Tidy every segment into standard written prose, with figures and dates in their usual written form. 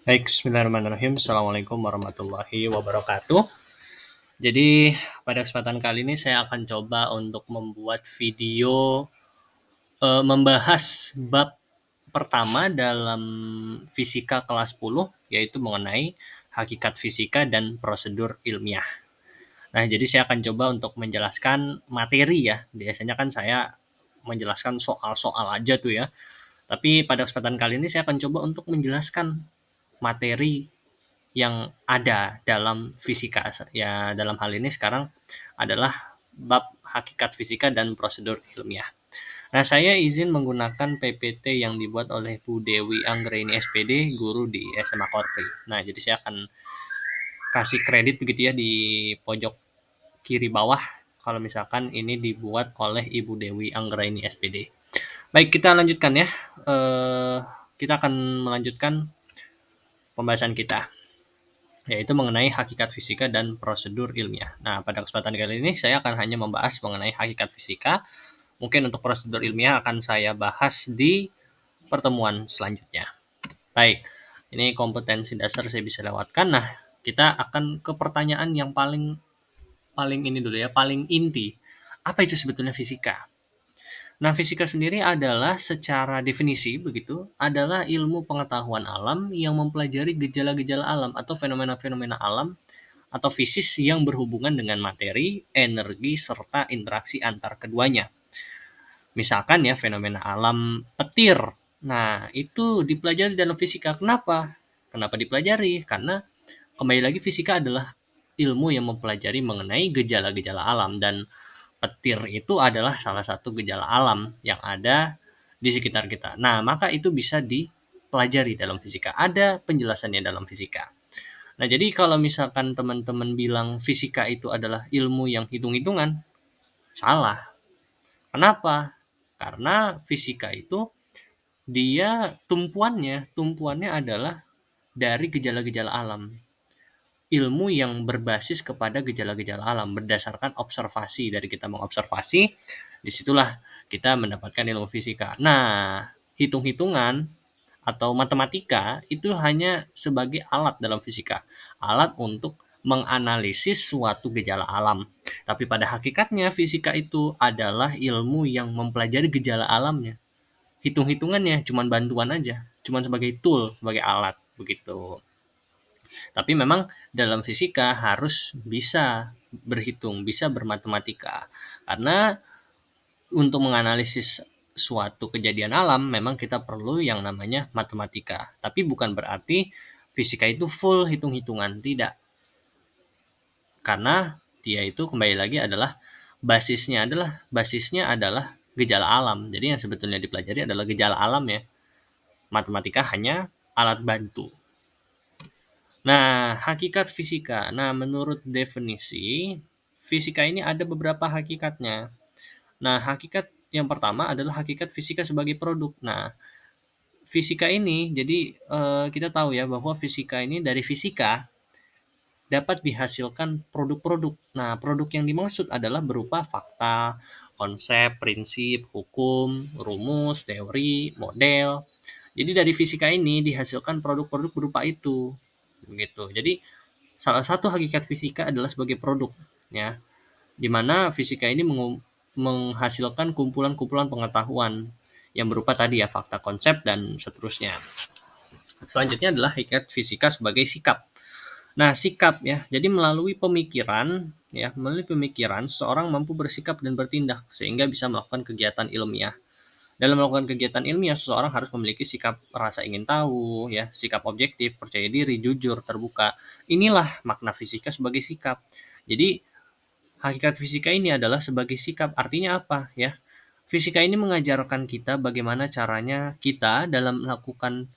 Baik, bismillahirrahmanirrahim. Assalamualaikum warahmatullahi wabarakatuh. Jadi, pada kesempatan kali ini saya akan coba untuk membuat video membahas bab pertama dalam fisika kelas 10, yaitu mengenai hakikat fisika dan prosedur ilmiah. Nah, jadi saya akan coba untuk menjelaskan materi ya. Biasanya kan saya menjelaskan soal-soal aja tuh ya. Tapi pada kesempatan kali ini saya akan coba untuk menjelaskan materi yang ada dalam fisika. Ya, dalam hal ini sekarang adalah bab hakikat fisika dan prosedur ilmiah. Nah, saya izin menggunakan PPT yang dibuat oleh Bu Dewi Anggraini SPD, guru di SMA Korpri. Nah, jadi saya akan kasih kredit begitu ya di pojok kiri bawah kalau misalkan ini dibuat oleh Ibu Dewi Anggraini SPD. Baik, kita lanjutkan ya. Kita akan melanjutkan pembahasan kita, yaitu mengenai hakikat fisika dan prosedur ilmiah. Nah, pada kesempatan kali ini saya akan hanya membahas mengenai hakikat fisika. Mungkin untuk prosedur ilmiah akan saya bahas di pertemuan selanjutnya. Baik, ini kompetensi dasar saya bisa lewatkan. Nah, kita akan ke pertanyaan yang paling paling ini dulu ya, paling inti. Apa itu sebetulnya fisika? Nah, fisika sendiri adalah secara definisi begitu, adalah ilmu pengetahuan alam yang mempelajari gejala-gejala alam atau fenomena-fenomena alam atau fisis yang berhubungan dengan materi, energi, serta interaksi antar keduanya. Misalkan ya fenomena alam petir. Nah, itu dipelajari dalam fisika. Kenapa? Kenapa dipelajari? Karena kembali lagi fisika adalah ilmu yang mempelajari mengenai gejala-gejala alam, dan petir itu adalah salah satu gejala alam yang ada di sekitar kita. Nah, maka itu bisa dipelajari dalam fisika. Ada penjelasannya dalam fisika. Nah, jadi kalau misalkan teman-teman bilang fisika itu adalah ilmu yang hitung-hitungan, salah. Kenapa? Karena fisika itu dia tumpuannya adalah dari gejala-gejala alam. Ilmu yang berbasis kepada gejala-gejala alam berdasarkan observasi. Dari kita mengobservasi, disitulah kita mendapatkan ilmu fisika. Nah, hitung-hitungan atau matematika itu hanya sebagai alat dalam fisika, alat untuk menganalisis suatu gejala alam. Tapi pada hakikatnya fisika itu adalah ilmu yang mempelajari gejala alamnya. Hitung-hitungannya cuma bantuan aja, cuma sebagai tool, sebagai alat begitu. Tapi memang dalam fisika harus bisa berhitung, bisa bermatematika. Karena untuk menganalisis suatu kejadian alam memang kita perlu yang namanya matematika. Tapi bukan berarti fisika itu full hitung-hitungan, tidak. Karena dia itu kembali lagi adalah basisnya adalah gejala alam. Jadi yang sebetulnya dipelajari adalah gejala alam ya. Matematika hanya alat bantu. Nah, hakikat fisika. Nah, menurut definisi, fisika ini ada beberapa hakikatnya. Nah, hakikat yang pertama adalah hakikat fisika sebagai produk. Nah, fisika ini, jadi kita tahu ya bahwa fisika ini dari fisika dapat dihasilkan produk-produk. Nah, produk yang dimaksud adalah berupa fakta, konsep, prinsip, hukum, rumus, teori, model. Jadi dari fisika ini dihasilkan produk-produk berupa itu. Begitu. Jadi salah satu hakikat fisika adalah sebagai produk ya, di mana fisika ini menghasilkan kumpulan-kumpulan pengetahuan yang berupa tadi ya fakta, konsep, dan seterusnya. Selanjutnya adalah hakikat fisika sebagai sikap. Nah, sikap ya, jadi melalui pemikiran seorang mampu bersikap dan bertindak sehingga bisa melakukan kegiatan ilmiah. Dalam melakukan kegiatan ilmiah, seseorang harus memiliki sikap rasa ingin tahu, ya, sikap objektif, percaya diri, jujur, terbuka. Inilah makna fisika sebagai sikap. Jadi, hakikat fisika ini adalah sebagai sikap. Artinya apa, ya? Fisika ini mengajarkan kita bagaimana caranya kita dalam melakukan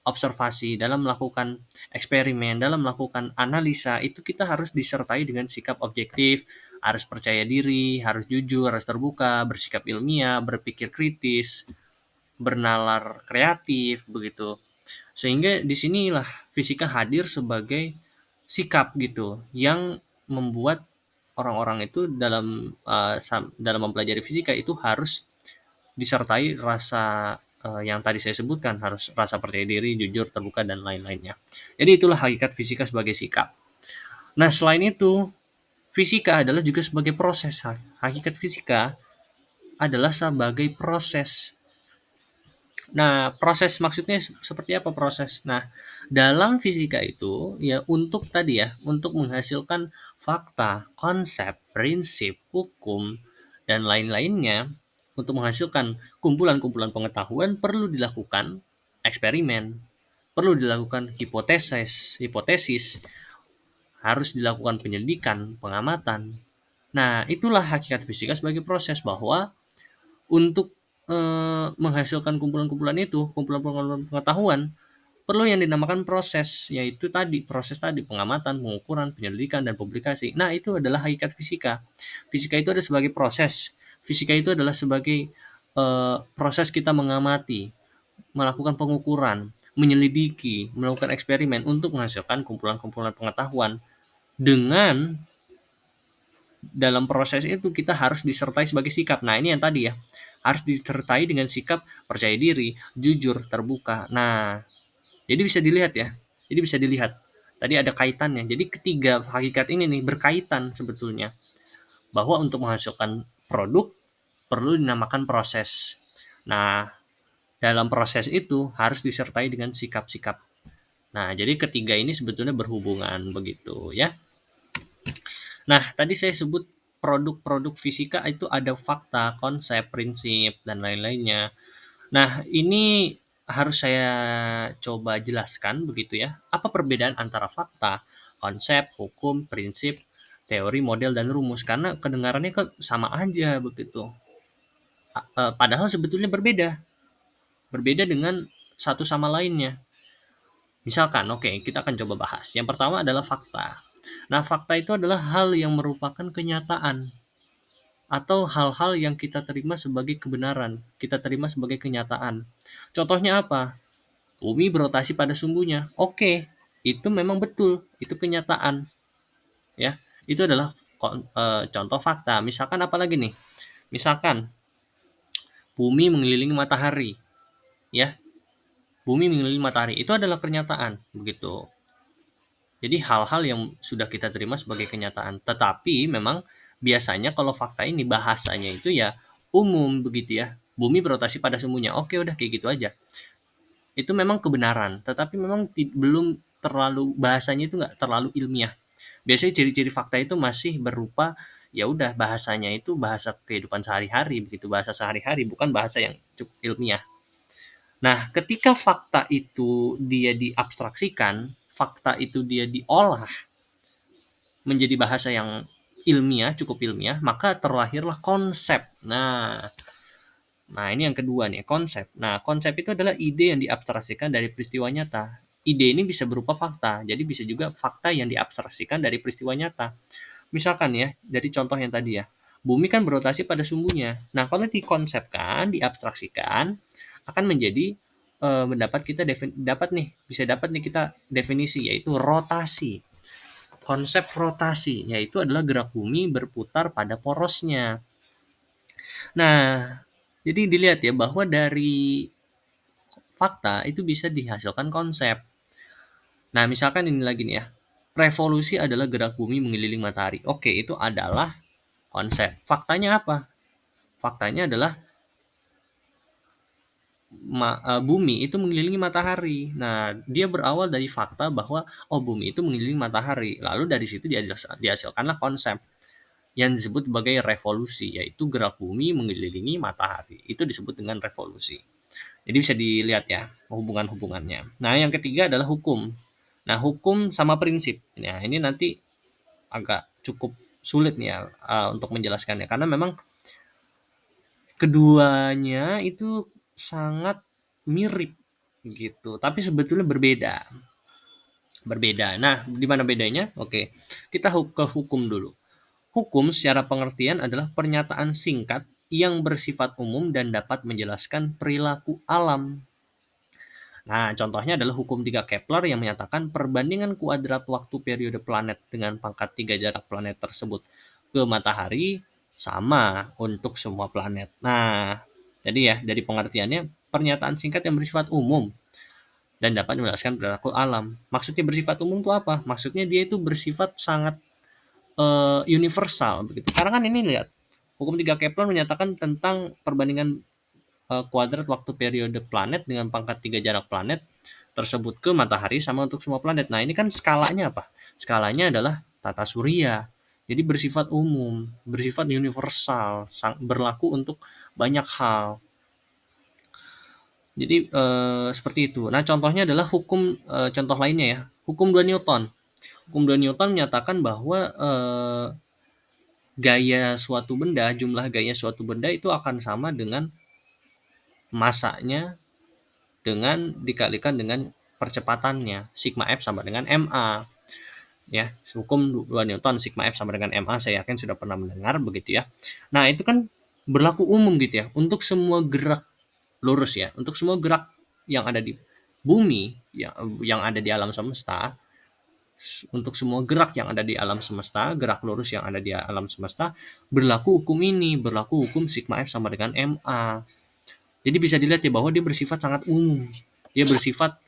observasi, dalam melakukan eksperimen, dalam melakukan analisa, itu kita harus disertai dengan sikap objektif, harus percaya diri, harus jujur, harus terbuka, bersikap ilmiah, berpikir kritis, bernalar kreatif begitu. Sehingga disinilah fisika hadir sebagai sikap gitu yang membuat orang-orang itu dalam dalam mempelajari fisika itu harus disertai rasa yang tadi saya sebutkan, harus rasa percaya diri, jujur, terbuka, dan lain-lainnya. Jadi itulah hakikat fisika sebagai sikap. Nah, selain itu, fisika adalah juga sebagai proses. Hakikat fisika adalah sebagai proses. Nah, proses maksudnya seperti apa proses? Nah, dalam fisika itu ya untuk tadi ya, untuk menghasilkan fakta, konsep, prinsip, hukum, dan lain-lainnya, untuk menghasilkan kumpulan-kumpulan pengetahuan perlu dilakukan eksperimen, perlu dilakukan hipotesis, harus dilakukan penyelidikan, pengamatan. Nah, itulah hakikat fisika sebagai proses bahwa untuk menghasilkan kumpulan-kumpulan itu, kumpulan-kumpulan pengetahuan, perlu yang dinamakan proses, yaitu proses tadi pengamatan, pengukuran, penyelidikan, dan publikasi. Nah, itu adalah hakikat fisika. Fisika itu ada sebagai proses. Fisika itu adalah sebagai proses kita mengamati, melakukan pengukuran, menyelidiki, melakukan eksperimen untuk menghasilkan kumpulan-kumpulan pengetahuan. Dengan dalam proses itu kita harus disertai sebagai sikap. Nah, ini yang tadi ya. Harus disertai dengan sikap percaya diri, jujur, terbuka. Nah, jadi bisa dilihat ya. Jadi bisa dilihat. Tadi ada kaitannya. Jadi ketiga hakikat ini nih berkaitan sebetulnya. Bahwa untuk menghasilkan produk perlu dinamakan proses. Nah, dalam proses itu harus disertai dengan sikap-sikap. Nah, jadi ketiga ini sebetulnya berhubungan begitu ya. Nah, tadi saya sebut produk-produk fisika itu ada fakta, konsep, prinsip, dan lain-lainnya. Nah, ini harus saya coba jelaskan begitu ya. Apa perbedaan antara fakta, konsep, hukum, prinsip, teori, model, dan rumus? Karena kedengarannya kan sama aja begitu. Padahal sebetulnya berbeda. Berbeda dengan satu sama lainnya. Misalkan, oke, kita akan coba bahas. Yang pertama adalah fakta. Nah, fakta itu adalah hal yang merupakan kenyataan atau hal-hal yang kita terima sebagai kebenaran, kita terima sebagai kenyataan. Contohnya apa? Bumi berotasi pada sumbunya. Oke, itu memang betul, itu kenyataan, ya. Itu adalah contoh fakta. Misalkan apa lagi nih? Misalkan bumi mengelilingi matahari, ya. Bumi mengelilingi matahari itu adalah kenyataan, begitu. Jadi hal-hal yang sudah kita terima sebagai kenyataan. Tetapi memang biasanya kalau fakta ini bahasanya itu ya umum begitu ya. Bumi berotasi pada sumbunya. Oke, udah kayak gitu aja. Itu memang kebenaran, tetapi memang belum terlalu bahasanya itu nggak terlalu ilmiah. Biasanya ciri-ciri fakta itu masih berupa ya udah bahasanya itu bahasa kehidupan sehari-hari begitu, bahasa sehari-hari bukan bahasa yang cukup ilmiah. Nah, ketika fakta itu dia diabstraksikan, fakta itu dia diolah menjadi bahasa yang ilmiah, cukup ilmiah, maka terlahirlah konsep. Nah, ini yang kedua nih, konsep. Nah, konsep itu adalah ide yang diabstraksikan dari peristiwa nyata. Ide ini bisa berupa fakta, jadi bisa juga fakta yang diabstraksikan dari peristiwa nyata. Misalkan ya, dari contoh yang tadi ya, bumi kan berotasi pada sumbunya. Nah, kalau dikonsepkan, diabstraksikan, akan menjadi dapat nih kita definisi yaitu rotasi. Konsep rotasi yaitu adalah gerak bumi berputar pada porosnya. Nah, jadi dilihat ya bahwa dari fakta itu bisa dihasilkan konsep. Nah, misalkan ini lagi nih ya. Revolusi adalah gerak bumi mengelilingi matahari. Oke, itu adalah konsep. Faktanya apa? Faktanya adalah bumi itu mengelilingi matahari. Nah, dia berawal dari fakta bahwa bumi itu mengelilingi matahari. Lalu dari situ dihasilkanlah konsep yang disebut sebagai revolusi, yaitu gerak bumi mengelilingi matahari. Itu disebut dengan revolusi. Jadi bisa dilihat ya hubungan-hubungannya. Nah, yang ketiga adalah hukum. Nah, hukum sama prinsip. Nah, ini nanti agak cukup sulit nih ya untuk menjelaskannya karena memang keduanya itu sangat mirip gitu, tapi sebetulnya berbeda. Berbeda. Nah, di mana bedanya? Oke. Kita ke hukum dulu. Hukum secara pengertian adalah pernyataan singkat yang bersifat umum dan dapat menjelaskan perilaku alam. Nah, contohnya adalah hukum 3 Kepler yang menyatakan perbandingan kuadrat waktu periode planet dengan pangkat 3 jarak planet tersebut ke matahari sama untuk semua planet. Nah, jadi ya dari pengertiannya pernyataan singkat yang bersifat umum dan dapat menjelaskan perilaku alam. Maksudnya bersifat umum itu apa? Maksudnya dia itu bersifat sangat universal begitu. Karena kan ini lihat, hukum 3 Kepler menyatakan tentang perbandingan kuadrat waktu periode planet dengan pangkat 3 jarak planet tersebut ke matahari sama untuk semua planet. Nah, ini kan skalanya apa? Skalanya adalah tata surya. Jadi bersifat umum, bersifat universal, berlaku untuk banyak hal. Jadi seperti itu. Nah, contohnya adalah contoh lainnya ya, hukum 2 Newton. Hukum 2 Newton menyatakan bahwa jumlah gaya suatu benda itu akan sama dengan masanya dikalikan dengan percepatannya. Sigma F sama dengan ma. Ya, hukum 2 Newton, sigma F sama dengan ma, saya yakin sudah pernah mendengar begitu ya. Nah, itu kan berlaku umum gitu ya untuk semua gerak lurus ya, untuk semua gerak yang ada di bumi, yang ada di alam semesta. Untuk semua gerak yang ada di alam semesta, gerak lurus yang ada di alam semesta, berlaku hukum ini, berlaku hukum sigma F sama dengan ma. Jadi bisa dilihat ya bahwa dia bersifat sangat umum, dia bersifat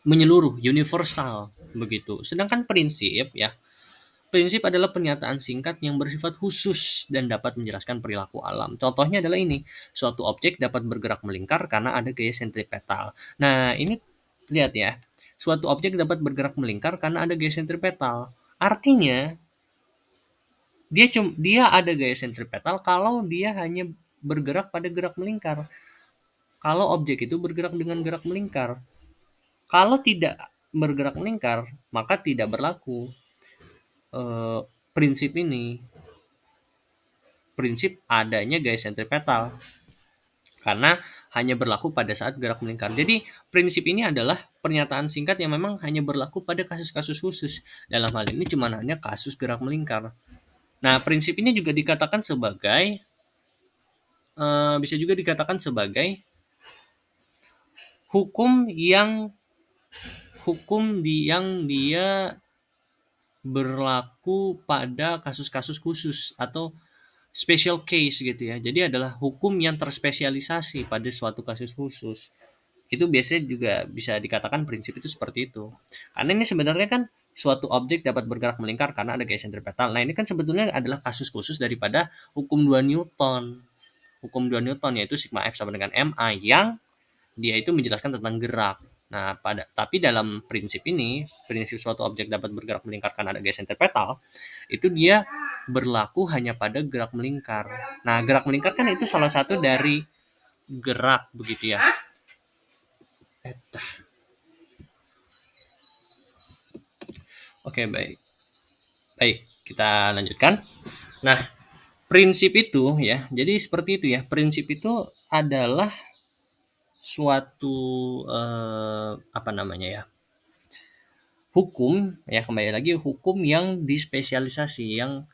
menyeluruh, universal begitu. Sedangkan prinsip ya, prinsip adalah pernyataan singkat yang bersifat khusus dan dapat menjelaskan perilaku alam. Contohnya adalah ini, suatu objek dapat bergerak melingkar karena ada gaya sentripetal. Nah, ini lihat ya, suatu objek dapat bergerak melingkar karena ada gaya sentripetal. Artinya, dia ada gaya sentripetal kalau dia hanya bergerak pada gerak melingkar. Kalau objek itu bergerak dengan gerak melingkar. Kalau tidak bergerak melingkar, maka tidak berlaku prinsip ini. Prinsip adanya gaya sentripetal. Karena hanya berlaku pada saat gerak melingkar. Jadi prinsip ini adalah pernyataan singkat yang memang hanya berlaku pada kasus-kasus khusus. Dalam hal ini cuma hanya kasus gerak melingkar. Nah, prinsip ini juga dikatakan sebagai bisa juga dikatakan sebagai hukum yang dia berlaku pada kasus-kasus khusus atau special case gitu ya. Jadi adalah hukum yang terspesialisasi pada suatu kasus khusus. Itu biasanya juga bisa dikatakan prinsip itu seperti itu. Karena ini sebenarnya kan suatu objek dapat bergerak melingkar karena ada gaya sentripetal. Nah, ini kan sebetulnya adalah kasus khusus daripada hukum 2 Newton. Hukum 2 Newton yaitu sigma F sama dengan ma yang dia itu menjelaskan tentang gerak. Nah, tapi dalam prinsip ini, prinsip suatu objek dapat bergerak melingkar karena ada gaya sentripetal, itu dia berlaku hanya pada gerak melingkar. Nah, gerak melingkar kan itu salah satu dari gerak begitu ya. Oke, baik. Baik, kita lanjutkan. Nah, prinsip itu ya, jadi seperti itu ya. Prinsip itu adalah suatu apa namanya ya? Hukum ya, kembali lagi hukum yang dispesialisasi, yang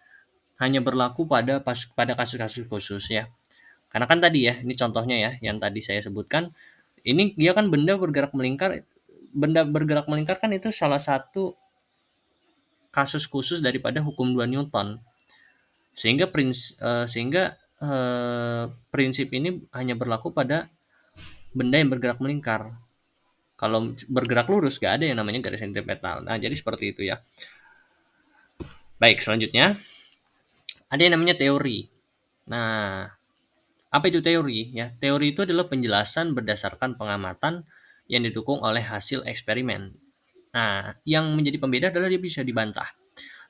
hanya berlaku pada kasus-kasus khusus ya. Karena kan tadi ya, ini contohnya ya yang tadi saya sebutkan, ini dia kan benda bergerak melingkar kan itu salah satu kasus khusus daripada hukum 2 Newton. Sehingga prinsip ini hanya berlaku pada benda yang bergerak melingkar. Kalau bergerak lurus gak ada yang namanya garis sentripetal. Nah, jadi seperti itu ya. Baik, selanjutnya ada yang namanya teori. Nah, apa itu teori? Ya, teori itu adalah penjelasan berdasarkan pengamatan yang didukung oleh hasil eksperimen. Nah, yang menjadi pembeda adalah dia bisa dibantah.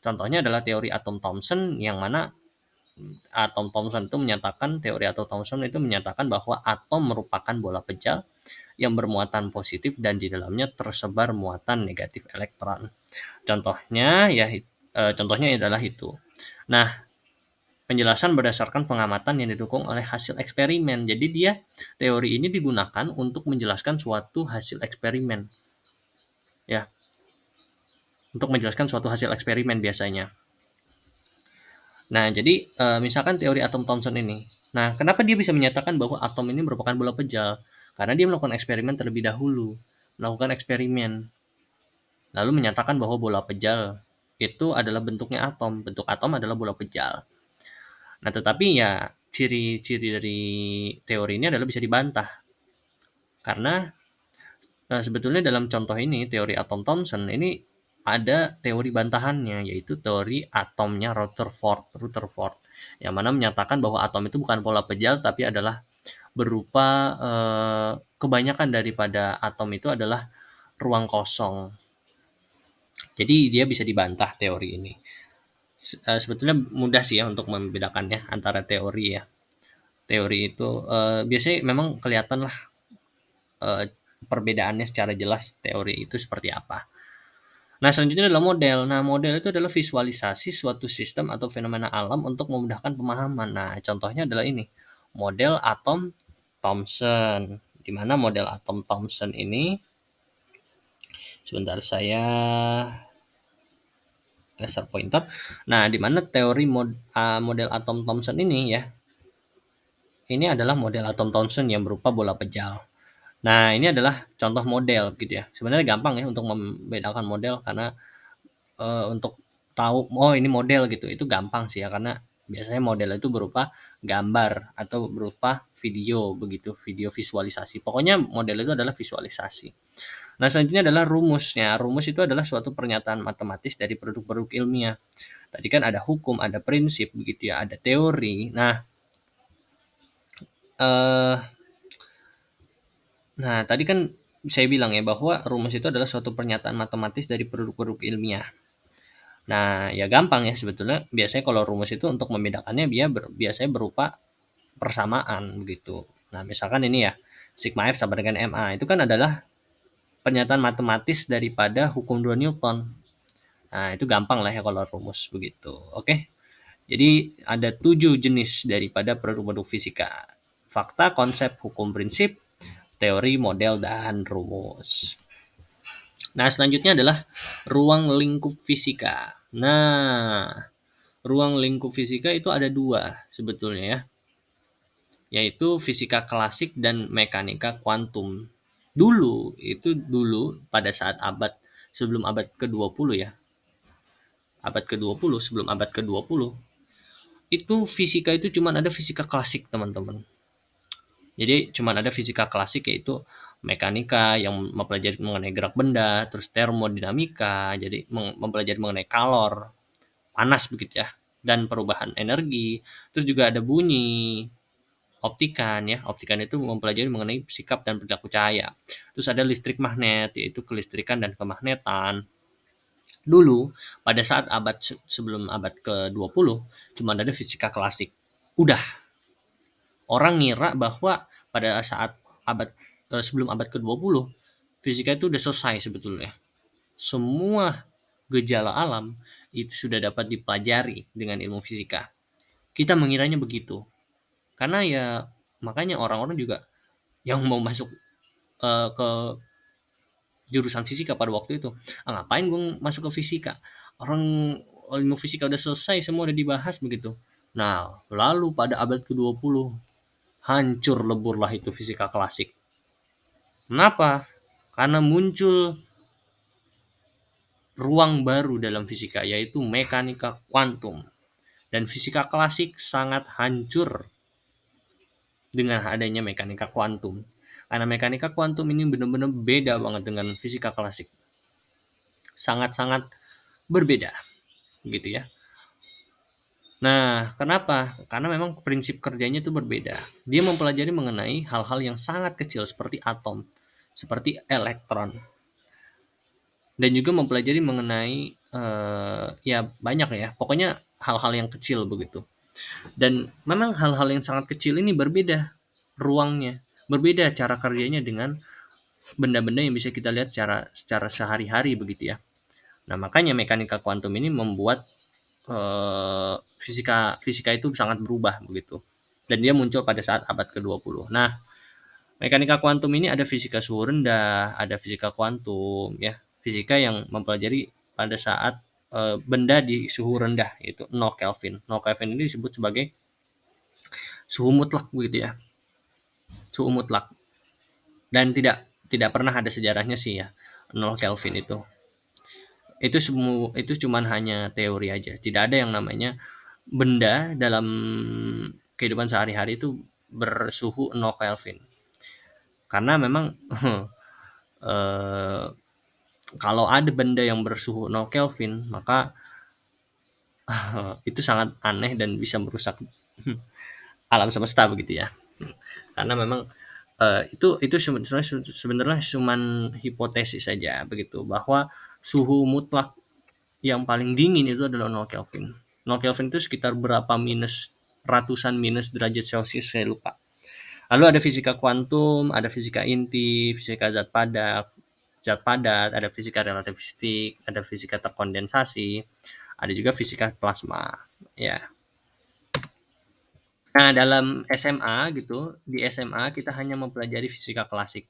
Contohnya adalah teori atom Thomson, yang mana teori atom Thomson itu menyatakan bahwa atom merupakan bola pejal yang bermuatan positif dan di dalamnya tersebar muatan negatif elektron. Contohnya adalah itu. Nah, penjelasan berdasarkan pengamatan yang didukung oleh hasil eksperimen. Jadi teori ini digunakan untuk menjelaskan suatu hasil eksperimen. Ya. Untuk menjelaskan suatu hasil eksperimen biasanya. Nah, jadi misalkan teori atom Thomson ini. Nah, kenapa dia bisa menyatakan bahwa atom ini merupakan bola pejal? Karena dia melakukan eksperimen terlebih dahulu. Melakukan eksperimen. Lalu menyatakan bahwa bola pejal itu adalah bentuknya atom. Bentuk atom adalah bola pejal. Nah, tetapi ya ciri-ciri dari teori ini adalah bisa dibantah. Karena sebetulnya dalam contoh ini, teori atom Thomson ini ada teori bantahannya, yaitu teori atomnya Rutherford, yang mana menyatakan bahwa atom itu bukan pola pejal, tapi adalah berupa kebanyakan daripada atom itu adalah ruang kosong. Jadi dia bisa dibantah teori ini. Sebetulnya mudah sih ya untuk membedakannya antara teori ya. Teori itu biasanya memang kelihatan lah perbedaannya secara jelas teori itu seperti apa. Nah, selanjutnya adalah model. Nah, model itu adalah visualisasi suatu sistem atau fenomena alam untuk memudahkan pemahaman. Nah, contohnya adalah ini, model atom Thomson. Di mana model atom Thomson ini, sebentar saya laser pointer. Nah, di mana teori model atom Thomson ini ya, ini adalah model atom Thomson yang berupa bola pejal. Nah, ini adalah contoh model gitu ya. Sebenarnya gampang ya untuk membedakan model karena untuk tahu oh ini model gitu itu gampang sih ya karena biasanya model itu berupa gambar atau berupa video begitu, video visualisasi. Pokoknya model itu adalah visualisasi. Nah, selanjutnya adalah rumusnya. Rumus itu adalah suatu pernyataan matematis dari produk-produk ilmiah. Tadi kan ada hukum, ada prinsip begitu ya, ada teori. Eh nah, tadi kan saya bilang ya bahwa rumus itu adalah suatu pernyataan matematis dari produk-produk ilmiah. Nah, ya gampang ya sebetulnya. Biasanya kalau rumus itu untuk membedakannya dia biasanya berupa persamaan begitu. Nah, misalkan ini ya, sigma F sama dengan MA. Itu kan adalah pernyataan matematis daripada hukum 2 Newton. Nah, itu gampang lah ya kalau rumus begitu. Oke. Jadi ada 7 jenis daripada produk-produk fisika. Fakta, konsep, hukum, prinsip, teori, model, dan rumus. Nah, selanjutnya adalah ruang lingkup fisika. Nah, ruang lingkup fisika itu ada dua sebetulnya ya, yaitu fisika klasik dan mekanika kuantum. Dulu pada saat sebelum abad ke-20 ya, abad ke-20 sebelum abad ke-20, itu fisika itu cuma ada fisika klasik, teman-teman. Jadi cuma ada fisika klasik yaitu mekanika yang mempelajari mengenai gerak benda, terus termodinamika, jadi mempelajari mengenai kalor, panas begitu ya, dan perubahan energi. Terus juga ada bunyi, optikan ya. Optikan itu mempelajari mengenai sikap dan perilaku cahaya. Terus ada listrik magnet, yaitu kelistrikan dan kemagnetan. Dulu pada saat sebelum abad ke-20 cuma ada fisika klasik. Udah, orang ngira bahwa pada saat sebelum abad ke-20 fisika itu udah selesai sebetulnya. Semua gejala alam itu sudah dapat dipelajari dengan ilmu fisika. Kita mengiranya begitu. Karena ya makanya orang-orang juga yang mau masuk ke jurusan fisika pada waktu itu, ngapain gue masuk ke fisika? Orang ilmu fisika udah selesai, semua udah dibahas begitu. Nah, lalu pada abad ke-20 hancur leburlah itu fisika klasik. Kenapa? Karena muncul ruang baru dalam fisika, yaitu mekanika kuantum. Dan fisika klasik sangat hancur dengan adanya mekanika kuantum. Karena mekanika kuantum ini benar-benar beda banget dengan fisika klasik. Sangat-sangat berbeda, gitu ya. Nah, kenapa? Karena memang prinsip kerjanya itu berbeda. Dia mempelajari mengenai hal-hal yang sangat kecil seperti atom, seperti elektron, dan juga mempelajari mengenai ya banyak ya, pokoknya hal-hal yang kecil begitu. Dan memang hal-hal yang sangat kecil ini berbeda ruangnya, berbeda cara kerjanya dengan benda-benda yang bisa kita lihat secara sehari-hari begitu ya. Nah, makanya mekanika kuantum ini membuat fisika fisika itu sangat berubah begitu. Dan dia muncul pada saat abad ke-20. Nah, mekanika kuantum ini ada fisika suhu rendah, ada fisika kuantum ya. Fisika yang mempelajari pada saat benda di suhu rendah, yaitu 0 Kelvin. 0 Kelvin ini disebut sebagai suhu mutlak begitu ya. Suhu mutlak. Dan tidak pernah ada sejarahnya sih ya 0 Kelvin itu. Itu cuman hanya teori aja. Tidak ada yang namanya benda dalam kehidupan sehari-hari itu bersuhu 0 Kelvin. Karena memang kalau ada benda yang bersuhu 0 Kelvin, maka itu sangat aneh dan bisa merusak alam semesta begitu ya. Karena memang itu sebenarnya cuman hipotesis saja begitu, bahwa suhu mutlak yang paling dingin itu adalah 0 Kelvin. 0 Kelvin itu sekitar berapa minus, ratusan minus derajat Celcius, saya lupa. Lalu ada fisika kuantum, ada fisika inti, fisika zat padat, ada fisika relativistik, ada fisika terkondensasi, ada juga fisika plasma. Ya. Nah, dalam SMA gitu, di SMA kita hanya mempelajari fisika klasik.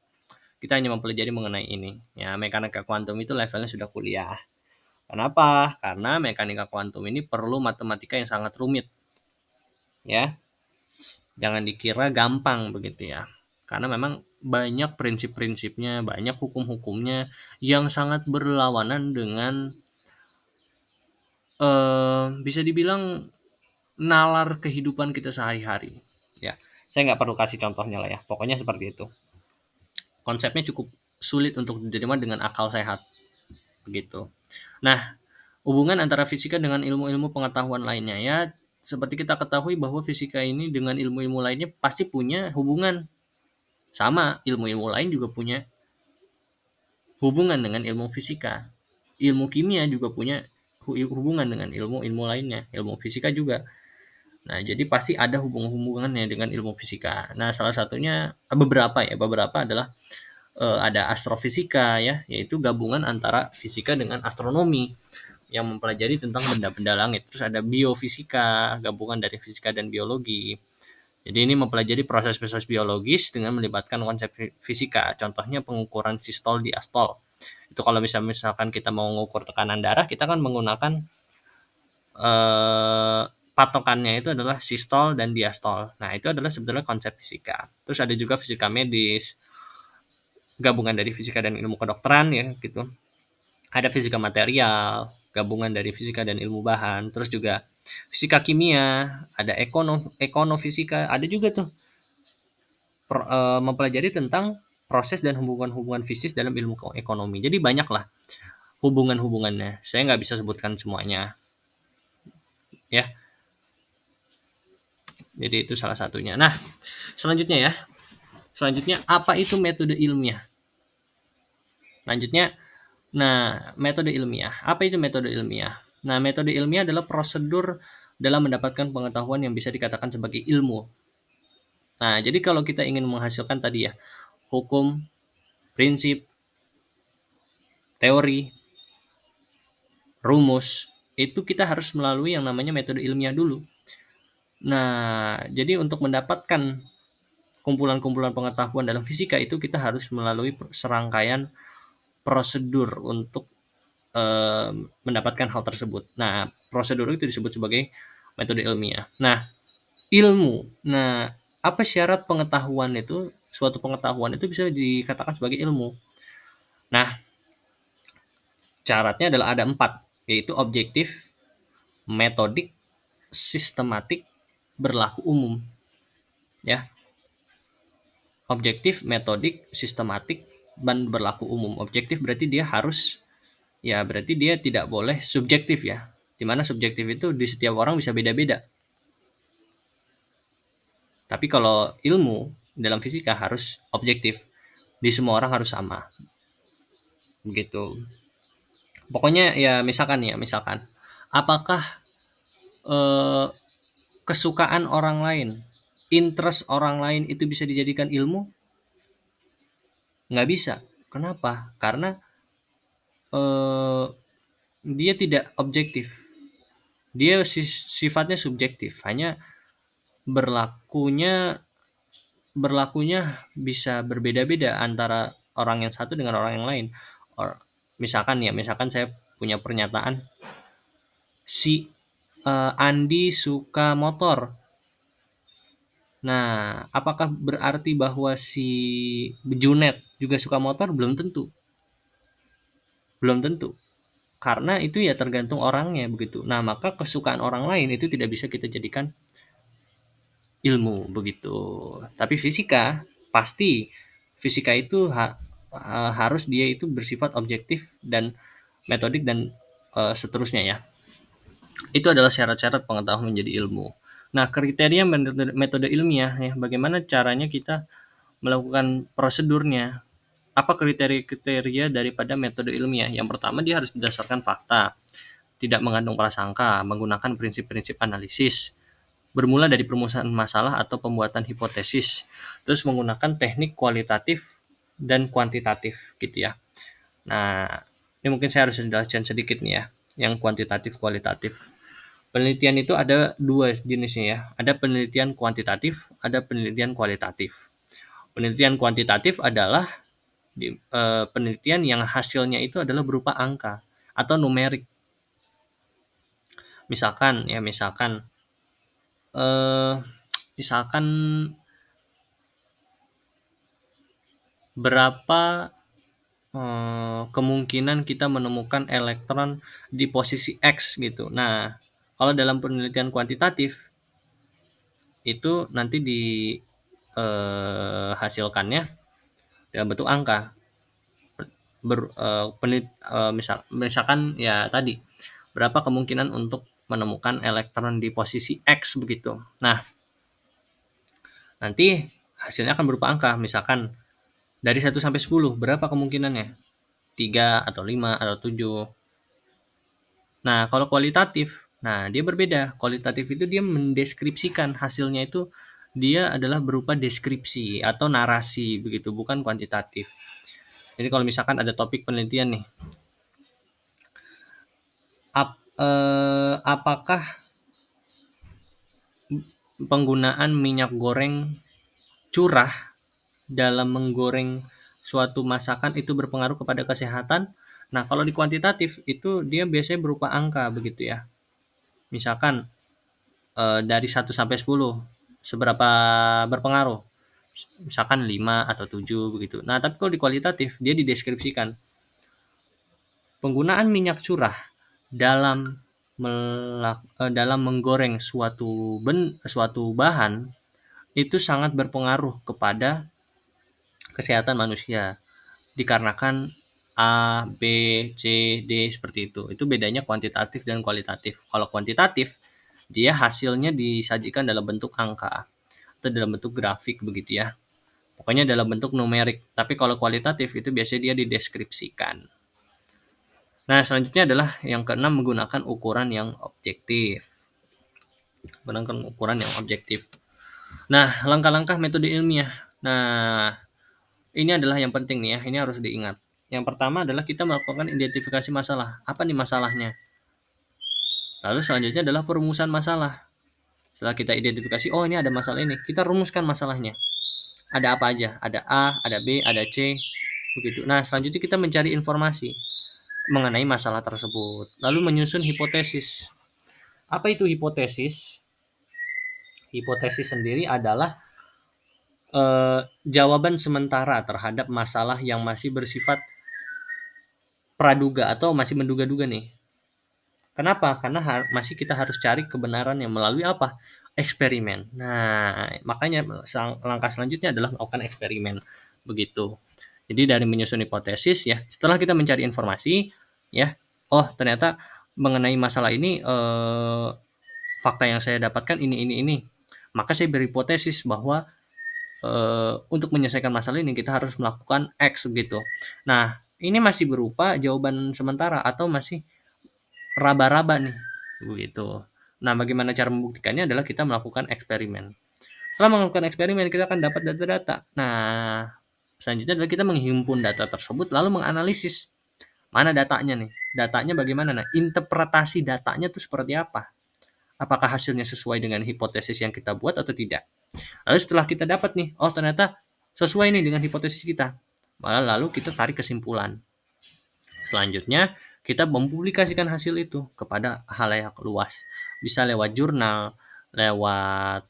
Kita hanya mempelajari mengenai ini. Ya, mekanika kuantum itu levelnya sudah kuliah. Kenapa? Karena mekanika kuantum ini perlu matematika yang sangat rumit. Ya. Jangan dikira gampang begitu ya. Karena memang banyak prinsip-prinsipnya, banyak hukum-hukumnya yang sangat berlawanan dengan bisa dibilang nalar kehidupan kita sehari-hari. Ya, saya nggak perlu kasih contohnya lah ya. Pokoknya seperti itu. Konsepnya cukup sulit untuk diterima dengan akal sehat, begitu. Nah, hubungan antara fisika dengan ilmu-ilmu pengetahuan lainnya ya, seperti kita ketahui bahwa fisika ini dengan ilmu-ilmu lainnya pasti punya hubungan. Sama, ilmu-ilmu lain juga punya hubungan dengan ilmu fisika. Ilmu kimia juga punya hubungan dengan ilmu-ilmu lainnya, ilmu fisika juga. Nah, jadi pasti ada hubungannya dengan ilmu fisika. Nah, salah satunya beberapa adalah ada astrofisika ya, yaitu gabungan antara fisika dengan astronomi yang mempelajari tentang benda-benda langit. Terus ada biofisika, gabungan dari fisika dan biologi. Jadi ini mempelajari proses-proses biologis dengan melibatkan konsep fisika. Contohnya pengukuran sistol diastol. Itu kalau misalkan kita mau mengukur tekanan darah, kita kan menggunakan patokannya itu adalah sistol dan diastol. Nah, itu adalah sebetulnya konsep fisika. Terus ada juga fisika medis, gabungan dari fisika dan ilmu kedokteran ya gitu. Ada fisika material, gabungan dari fisika dan ilmu bahan. Terus juga fisika kimia, ada ekonofisika, ada juga tuh mempelajari tentang proses dan hubungan-hubungan fisik dalam ilmu ekonomi. Jadi banyak lah hubungan-hubungannya. Saya nggak bisa sebutkan semuanya, ya. Jadi itu salah satunya. Nah, selanjutnya ya. Selanjutnya apa itu metode ilmiah? Lanjutnya, nah metode ilmiah. Apa itu metode ilmiah? Nah, metode ilmiah adalah prosedur dalam mendapatkan pengetahuan yang bisa dikatakan sebagai ilmu. Nah, jadi kalau kita ingin menghasilkan tadi ya, hukum, prinsip, teori, rumus, itu kita harus melalui yang namanya metode ilmiah dulu. Nah, jadi untuk mendapatkan kumpulan-kumpulan pengetahuan dalam fisika itu kita harus melalui serangkaian prosedur untuk mendapatkan hal tersebut. Nah, prosedur itu disebut sebagai metode ilmiah. Nah, ilmu. Nah, apa syarat pengetahuan itu? Suatu pengetahuan itu bisa dikatakan sebagai ilmu. Nah, syaratnya adalah ada 4, yaitu objektif, metodik, sistematik, berlaku umum. Ya. Objektif, metodik, sistematik, dan berlaku umum. Objektif berarti dia harus, ya berarti dia tidak boleh subjektif ya. Dimana subjektif itu di setiap orang bisa beda-beda. Tapi kalau ilmu dalam fisika harus objektif. Di semua orang harus sama. Begitu. Pokoknya ya misalkan, apakah eh, kesukaan orang lain, interest orang lain itu bisa dijadikan ilmu? Nggak bisa. Kenapa? Karena dia tidak objektif. Dia sifatnya subjektif. Hanya berlakunya bisa berbeda-beda antara orang yang satu dengan orang yang lain. Misalkan saya punya pernyataan si Andi suka motor. Nah, apakah berarti bahwa si Junet juga suka motor? Belum tentu. Belum tentu. Karena itu ya tergantung orangnya begitu. Nah, maka kesukaan orang lain itu tidak bisa kita jadikan ilmu begitu. Tapi fisika pasti fisika itu harus dia itu bersifat objektif dan metodik dan seterusnya ya. Itu adalah syarat-syarat pengetahuan menjadi ilmu. Nah, kriteria metode ilmiah ya, bagaimana caranya kita melakukan prosedurnya. Apa kriteria-kriteria daripada metode ilmiah? Yang pertama, dia harus berdasarkan fakta, tidak mengandung prasangka, menggunakan prinsip-prinsip analisis, bermula dari perumusan masalah atau pembuatan hipotesis, terus menggunakan teknik kualitatif dan kuantitatif gitu ya. Nah, ini mungkin saya harus jelaskan sedikit nih ya, yang kuantitatif kualitatif. Penelitian itu ada dua jenisnya ya, ada penelitian kuantitatif, ada penelitian kualitatif. Penelitian kuantitatif adalah penelitian yang hasilnya itu adalah berupa angka atau numerik. Misalkan ya, misalkan berapa kemungkinan kita menemukan elektron di posisi X gitu. Nah, kalau dalam penelitian kuantitatif itu nanti hasilkannya dalam bentuk angka. Misalkan ya tadi berapa kemungkinan untuk menemukan elektron di posisi X begitu. Nah, nanti hasilnya akan berupa angka. Misalkan dari 1 sampai 10 berapa kemungkinannya? 3 atau 5 atau 7. Nah, kalau kualitatif, nah dia berbeda. Kualitatif itu dia mendeskripsikan hasilnya itu dia adalah berupa deskripsi atau narasi begitu, bukan kuantitatif. Jadi kalau misalkan ada topik penelitian nih, apakah penggunaan minyak goreng curah dalam menggoreng suatu masakan itu berpengaruh kepada kesehatan? Nah, kalau di kuantitatif itu dia biasanya berupa angka begitu ya. Misalkan dari 1 sampai 10 seberapa berpengaruh? Misalkan 5 atau 7 begitu. Nah, tapi kalau di kualitatif dia dideskripsikan. Penggunaan minyak curah dalam dalam menggoreng suatu bahan itu sangat berpengaruh kepada kesehatan manusia dikarenakan A, B, C, D seperti itu. Itu bedanya kuantitatif dan kualitatif. Kalau kuantitatif dia hasilnya disajikan dalam bentuk angka atau dalam bentuk grafik begitu ya. Pokoknya dalam bentuk numerik. Tapi kalau kualitatif itu biasanya dia dideskripsikan. Nah, selanjutnya adalah yang keenam, menggunakan ukuran yang objektif. Menggunakan ukuran yang objektif. Nah, langkah-langkah metode ilmiah. Nah, ini adalah yang penting nih ya, ini harus diingat. Yang pertama adalah kita melakukan identifikasi masalah. Apa nih masalahnya? Lalu selanjutnya adalah perumusan masalah. Setelah kita identifikasi, oh ini ada masalah ini, kita rumuskan masalahnya. Ada apa aja? Ada A, ada B, ada C, begitu. Nah, selanjutnya kita mencari informasi mengenai masalah tersebut. Lalu menyusun hipotesis. Apa itu hipotesis? Hipotesis sendiri adalah jawaban sementara terhadap masalah yang masih bersifat praduga atau masih menduga-duga nih. Kenapa? Karena masih kita harus cari kebenarannya melalui apa? Eksperimen. Nah, makanya langkah selanjutnya adalah melakukan eksperimen. Begitu. Jadi dari menyusun hipotesis ya, setelah kita mencari informasi ya, oh ternyata mengenai masalah ini fakta yang saya dapatkan ini. Maka saya berhipotesis bahwa untuk menyelesaikan masalah ini kita harus melakukan X gitu. Nah, ini masih berupa jawaban sementara atau masih raba-raba nih, begitu. Nah, bagaimana cara membuktikannya adalah kita melakukan eksperimen. Setelah melakukan eksperimen, kita akan dapat data-data. Nah, selanjutnya adalah kita menghimpun data tersebut lalu menganalisis mana datanya nih. Datanya bagaimana? Nah, interpretasi datanya itu seperti apa? Apakah hasilnya sesuai dengan hipotesis yang kita buat atau tidak? Lalu setelah kita dapat nih, oh ternyata sesuai nih dengan hipotesis kita. Lalu kita tarik kesimpulan. Selanjutnya, kita mempublikasikan hasil itu kepada khalayak luas. Bisa lewat jurnal, lewat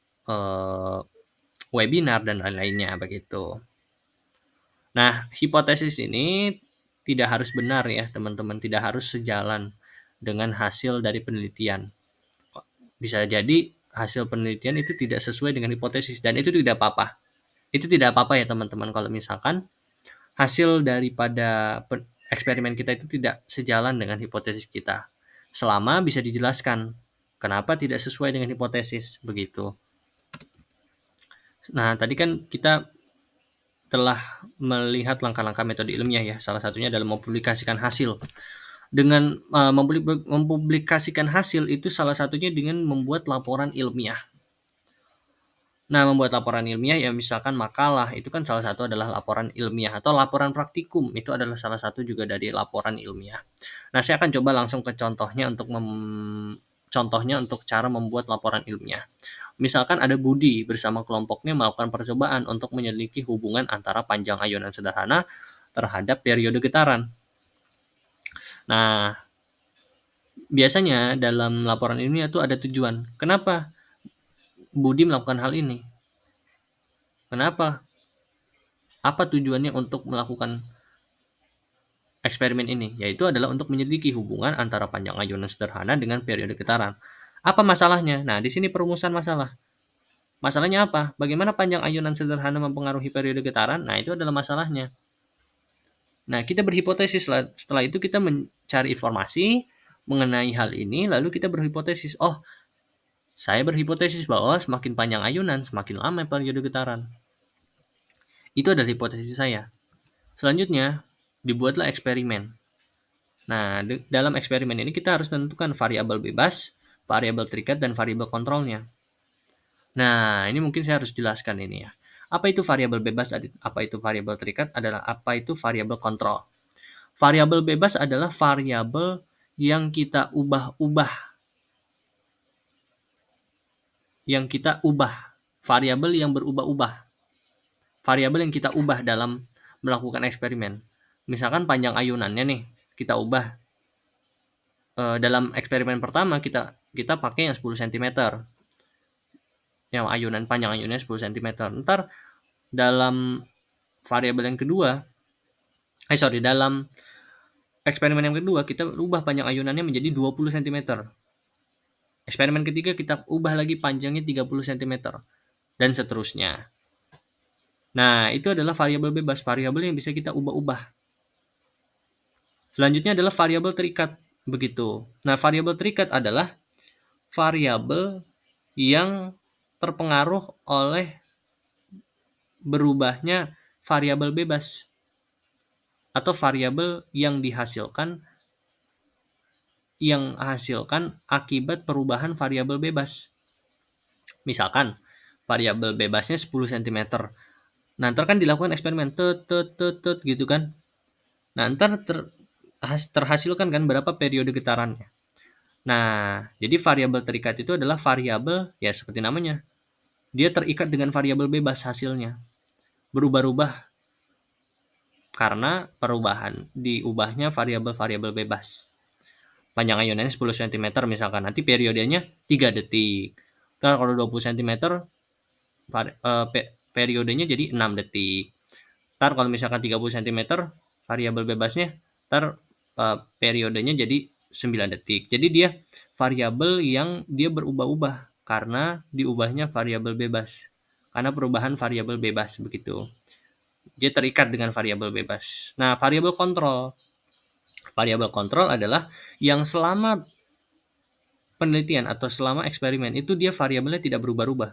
webinar, dan lain-lainnya begitu. Nah, hipotesis ini tidak harus benar ya teman-teman, tidak harus sejalan dengan hasil dari penelitian. Bisa jadi hasil penelitian itu tidak sesuai dengan hipotesis dan itu tidak apa-apa. Itu tidak apa-apa ya teman-teman kalau misalkan hasil daripada eksperimen kita itu tidak sejalan dengan hipotesis kita. Selama bisa dijelaskan kenapa tidak sesuai dengan hipotesis, begitu. Nah, tadi kan kita telah melihat langkah-langkah metode ilmiah ya, salah satunya adalah mempublikasikan hasil. Dengan mempublikasikan hasil itu salah satunya dengan membuat laporan ilmiah. Nah, membuat laporan ilmiah ya misalkan makalah itu kan salah satu adalah laporan ilmiah atau laporan praktikum itu adalah salah satu juga dari laporan ilmiah. Nah, saya akan coba langsung ke contohnya untuk cara membuat laporan ilmiah. Misalkan ada Budi bersama kelompoknya melakukan percobaan untuk menyelidiki hubungan antara panjang ayunan sederhana terhadap periode getaran. Nah, biasanya dalam laporan ilmiah itu ada tujuan. Kenapa Budi melakukan hal ini? Kenapa? Apa tujuannya untuk melakukan eksperimen ini? Yaitu adalah untuk menyelidiki hubungan antara panjang ayunan sederhana dengan periode getaran. Apa masalahnya? Nah, di sini perumusan masalah. Masalahnya apa? Bagaimana panjang ayunan sederhana mempengaruhi periode getaran? Nah, itu adalah masalahnya. Nah, kita berhipotesis. Setelah itu kita mencari informasi mengenai hal ini, lalu kita berhipotesis. Oh, saya berhipotesis bahwa semakin panjang ayunan, semakin lama periode getaran. Itu adalah hipotesis saya. Selanjutnya, dibuatlah eksperimen. Nah, dalam eksperimen ini kita harus menentukan variabel bebas, variabel terikat, dan variabel kontrolnya. Nah, ini mungkin saya harus jelaskan ini ya. Apa itu variabel bebas, apa itu variabel terikat, adalah apa itu variabel kontrol. Variabel bebas adalah variabel yang kita ubah-ubah. Yang kita ubah. Variabel yang berubah-ubah. Variabel yang kita ubah dalam melakukan eksperimen. Misalkan panjang ayunannya nih, kita ubah. Dalam eksperimen pertama kita pakai yang 10 cm. Yang panjang ayunannya 10 cm. Ntar dalam variabel yang kedua, dalam eksperimen yang kedua kita ubah panjang ayunannya menjadi 20 cm. Eksperimen ketiga kita ubah lagi panjangnya 30 cm dan seterusnya. Nah, itu adalah variabel bebas, variabel yang bisa kita ubah-ubah. Selanjutnya adalah variabel terikat, begitu. Nah, variabel terikat adalah variabel yang terpengaruh oleh berubahnya variabel bebas atau variabel yang hasilkan akibat perubahan variabel bebas. Misalkan variabel bebasnya 10 cm. Nah, ntar kan dilakukan eksperimen gitu kan. Nah, ntar terhasilkan kan berapa periode getarannya. Nah, jadi variabel terikat itu adalah variabel ya seperti namanya. Dia terikat dengan variabel bebas hasilnya. Berubah-ubah karena perubahan diubahnya variabel-variabel bebas. Panjang ayunannya 10 cm misalkan, nanti periodenya 3 detik. Kalau 20 cm periodenya jadi 6 detik. Ntar kalau misalkan 30 cm variabel bebasnya periodenya jadi 9 detik. Jadi dia variabel yang dia berubah-ubah karena diubahnya variabel bebas. Karena perubahan variabel bebas begitu. Dia terikat dengan variabel bebas. Nah, variabel kontrol. Variabel kontrol adalah yang selama penelitian atau selama eksperimen itu dia variabelnya tidak berubah-ubah.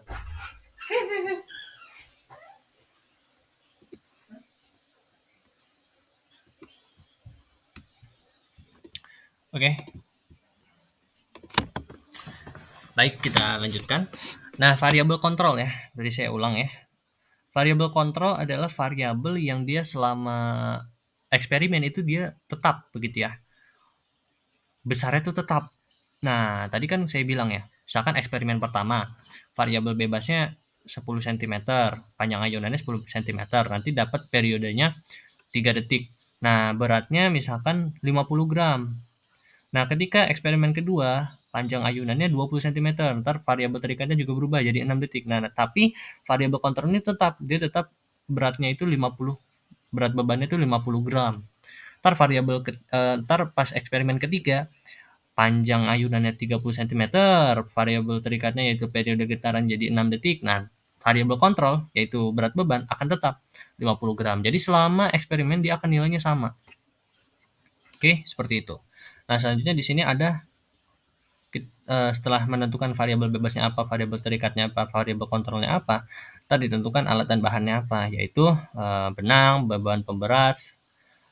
Oke. Baik, kita lanjutkan. Nah, variabel kontrol ya. Dari saya ulang ya. Variabel kontrol adalah variabel yang dia selama eksperimen itu dia tetap begitu ya. Besarnya itu tetap. Nah, tadi kan saya bilang ya, misalkan eksperimen pertama, variabel bebasnya 10 cm, panjang ayunannya 10 cm, nanti dapat periodenya 3 detik. Nah, beratnya misalkan 50 gram. Nah, ketika eksperimen kedua, panjang ayunannya 20 cm, ntar variabel terikatnya juga berubah jadi 6 detik. Nah, tapi variabel kontrol ini dia tetap beratnya itu 50, berat bebannya itu 50 gram. Ntar pas eksperimen ketiga, panjang ayunannya 30 cm, variabel terikatnya yaitu periode getaran jadi 6 detik. Nah, variabel kontrol yaitu berat beban akan tetap 50 gram. Jadi selama eksperimen dia akan nilainya sama. Oke, seperti itu. Nah, selanjutnya di sini ada setelah menentukan variabel bebasnya apa, variabel terikatnya apa, variabel kontrolnya apa, kita ditentukan alat dan bahannya apa, yaitu benang, beban pemberat,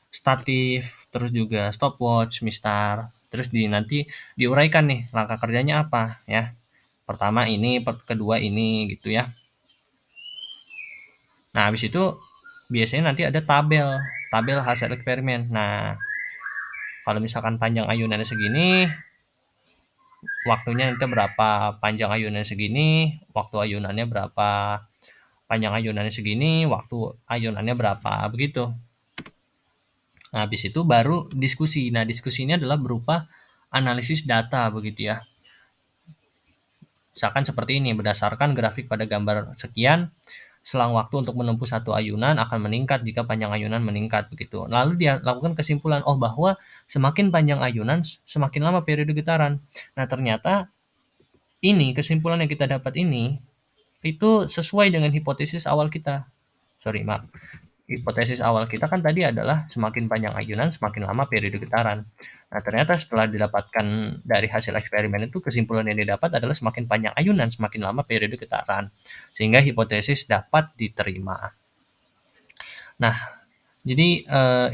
statif, terus juga stopwatch, mistar. Terus nanti diuraikan nih langkah kerjanya apa ya. Pertama ini, kedua ini gitu ya. Nah, habis itu biasanya nanti ada tabel hasil eksperimen. Nah, kalau misalkan panjang ayunannya segini, waktunya nanti berapa, panjang ayunannya segini, waktu ayunannya berapa, panjang ayunannya segini, waktu ayunannya berapa, begitu. Nah, habis itu baru diskusi. Nah, diskusi ini adalah berupa analisis data begitu ya. Misalkan seperti ini, berdasarkan grafik pada gambar sekian, selang waktu untuk menempuh satu ayunan akan meningkat jika panjang ayunan meningkat begitu. Lalu dia lakukan kesimpulan, bahwa semakin panjang ayunan, semakin lama periode getaran. Nah, ternyata ini kesimpulan yang kita dapat ini itu sesuai dengan hipotesis awal kita. Hipotesis awal kita kan tadi adalah semakin panjang ayunan, semakin lama periode getaran. Nah, ternyata setelah didapatkan dari hasil eksperimen itu, kesimpulan yang didapat adalah semakin panjang ayunan, semakin lama periode getaran. Sehingga hipotesis dapat diterima. Nah, jadi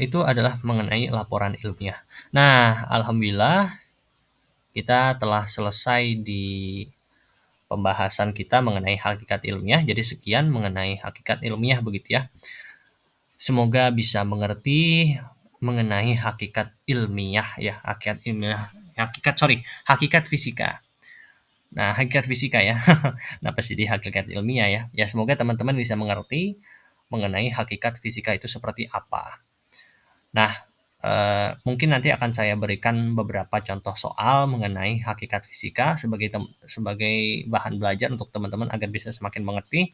itu adalah mengenai laporan ilmiah. Nah, alhamdulillah kita telah selesai di pembahasan kita mengenai hakikat ilmiah. Jadi sekian mengenai hakikat ilmiah begitu ya. Semoga bisa mengerti mengenai hakikat ilmiah ya, hakikat fisika. Nah, hakikat fisika ya. Kenapa sih di hakikat ilmiah ya? Ya, semoga teman-teman bisa mengerti mengenai hakikat fisika itu seperti apa. Nah, mungkin nanti akan saya berikan beberapa contoh soal mengenai hakikat fisika sebagai bahan belajar untuk teman-teman agar bisa semakin mengerti.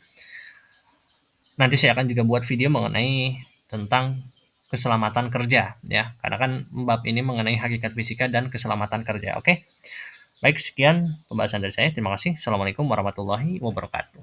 Nanti saya akan juga buat video mengenai tentang keselamatan kerja ya, karena kan bab ini mengenai hakikat fisika dan keselamatan kerja. Oke. Baik, sekian pembahasan dari saya. Terima kasih. Assalamualaikum warahmatullahi wabarakatuh.